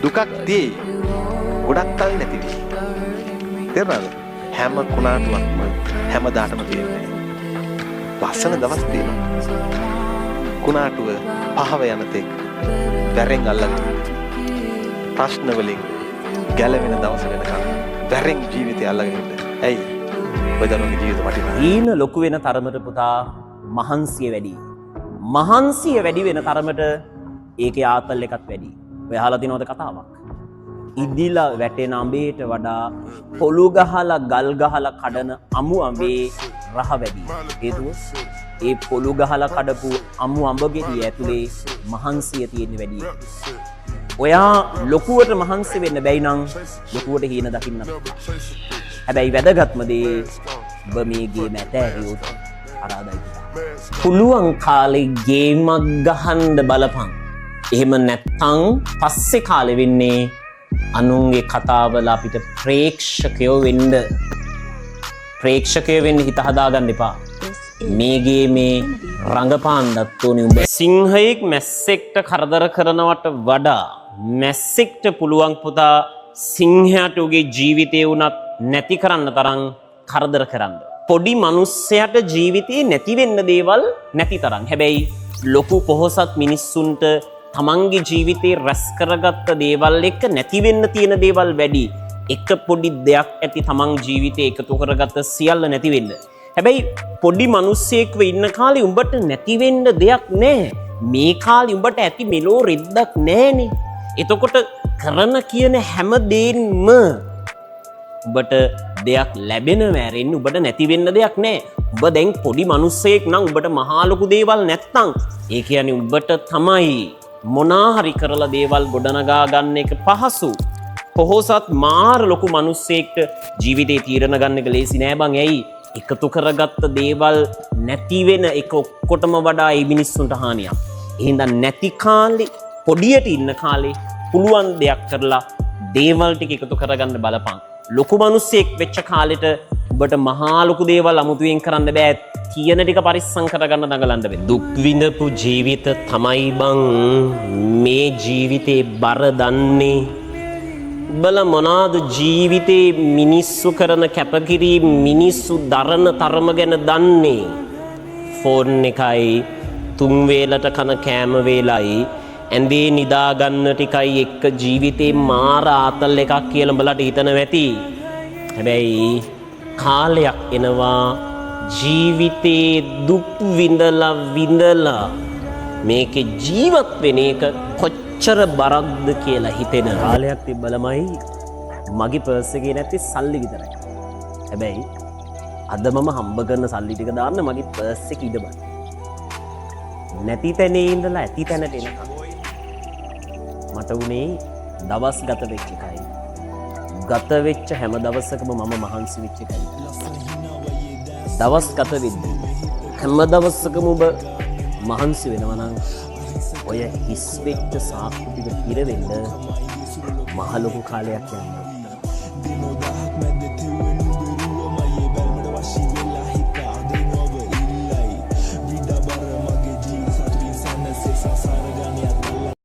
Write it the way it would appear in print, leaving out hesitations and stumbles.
දුකක් තියෙයි. ගොඩක් කල් නැති වෙයි. තේරුණාද? හැම කුණාටුවක්ම හැමදාටම තියෙන්නේ. ලස්සන දවස් තියෙනවා. කුණාටුව පහව යන තෙක් වැරෙන් අල්ලගෙන ප්‍රශ්න වලින් ගැලවෙන දවස වෙනකම් වැරෙන් ජීවිතය අල්ලගෙන ඉන්න. ඇයි? ඔය දරුවගේ ජීවිත වටිනවා. ඊන ලොකු වෙන තරමට පුතා මහන්සිය වැඩි. මහන්සිය වැඩි වෙන තරමට ඒකේ ආතල් එකත් වැඩි. ඔය අහලා තිනවද කතාවක්? ඉදිලා වැටෙන අඹේට වඩා පොළු ගහලා ගල් ගහලා කඩන අමු අඹේ රහ වැඩි. හේතුව ඒ පොළු ගහලා කඩපු අමු අඹගෙඩිය ඇතුලේ මහන්සිය තියෙන වැඩි. ඔයා ලොකුවට මහන්සි වෙන්න බැයි නම් ලොකුවට හීන දකින්න. හැබැයි වැදගත්ම දේ ඔබ මේ ගේම ඇතෑරියොත් අරාදයි. පුළුවන් කාලේ ගේමක් ගහන්න බලපන්. එහෙම නැත්තම් පස්සේ කාලෙ වෙන්නේ අනුන්ගේ කතාවල අපිට ප්‍රේක්ෂකයෝ වෙන්න හිත හදාගන්න එපා. මේ ගේමේ රඟපාන්නත් ඕනේ උඹ. සිංහයෙක් මැස්සෙක්ට කරදර කරනවට වඩා මැස්සෙක්ට පුළුවන් පුතා සිංහයාට උගේ ජීවිතේ වුණත් නැති කරන්න තරම් කරදර කරන්න. පොඩි මිනිස්සයාට ජීවිතේ නැති වෙන්න දේවල් නැති තරම්. හැබැයි ලොකු පොහොසත් මිනිස්සුන්ට තමන්ගේ ජීවිතේ රැස් කරගත්ත දේවල් එක්ක නැති වෙන්න තියෙන දේවල් වැඩි. එක පොඩි දෙයක් ඇති තමන් ජීවිතේ එකතු කරගත්ත සියල්ල නැති වෙන්න. හැබැයි පොඩි මිනිස්සෙක්ව ඉන්න කාලේ උඹට නැති වෙන්න දෙයක් නැහැ. මේ කාලේ උඹට ඇති මෙලෝ රෙද්දක් නැහනේ. එතකොට කරන කියන හැම දෙයක්ම උඹට දෙයක් ලැබෙන මෑරෙන්න උඹට නැති වෙන්න දෙයක් නැහැ. උඹ දැන් පොඩි මිනිස්සෙක් නම් උඹට මහා ලොකු දේවල් නැත්තම් ඒ කියන්නේ උඹට තමයි මොනා හරි කරලා දේවල් ගොඩනගා ගන්න එක පහසු. පොහොසත් මාර ලොකු මිනිස්සෙක්ට ජීවිතේ තීරණ ගන්න එක ලේසි නෑ බං. ඇයි? එකතු කරගත්ත දේවල් නැති වෙන එක ඔක්කොටම වඩා ඒ මිනිස්සුන්ට හානියක්. එහෙනම් නැති කාලේ පොඩියට ඉන්න කාලේ පුළුවන් දෙයක් කරලා දේවල් ටික එකතු කරගන්න බලපන්. ලොකු මිනිස්සෙක් වෙච්ච කාලෙට ඔබට මහා ලොකු දේවල් අමුතුවෙන් කරන්න බෑ. තියෙන ටික පරිස්සම් කරගන්න දඟලන්න බෑ. දුක් විඳපු ජීවිත තමයි බං මේ ජීවිතේ බර දන්නේ. බල මොනාද ජීවිතේ මිනිස්සු කරන කැපකිරීම මිනිස්සු දරන තරම ගැන දන්නේ. ෆෝන් එකයි තුන් වේලට කන කෑම වේලයි ඇඳේ නිදා ගන්න ටිකයි එක්ක ජීවිතේ මාර ආතල් එකක් කියලා උඹලට හිතනවා ඇති. හැබැයි කාලයක් එනවා ජීවිතේ දුක් විඳලා මේකේ ජීවත් වෙන එක කොච්චර බරක්ද කියලා හිතෙන කාලයක් තිබ්බලමයි මගේ පර්ස් එකේ නැති සල්ලි විතරයි. හැබැයි අද මම හම්බ කරන සල්ලි ටික දාන්න මගේ පර්ස් එකේ ඉඩ බෑ. නැති තැනේ ඉඳලා ඇති තැනට එනකම් මට උනේ දවස් ගත වෙච්ච එකයි. ගත වෙච්ච හැම දවසකම මම මහන්සි වෙච්ච එකයි. දවස් ගත වෙද්දී හැම දවසකම ඔබ මහන්සි වෙනවා නම් ඔය හිස් වෙච්ච සාක්කු ටික පිරෙන්න මහ ලොකු කාලයක් යනවා.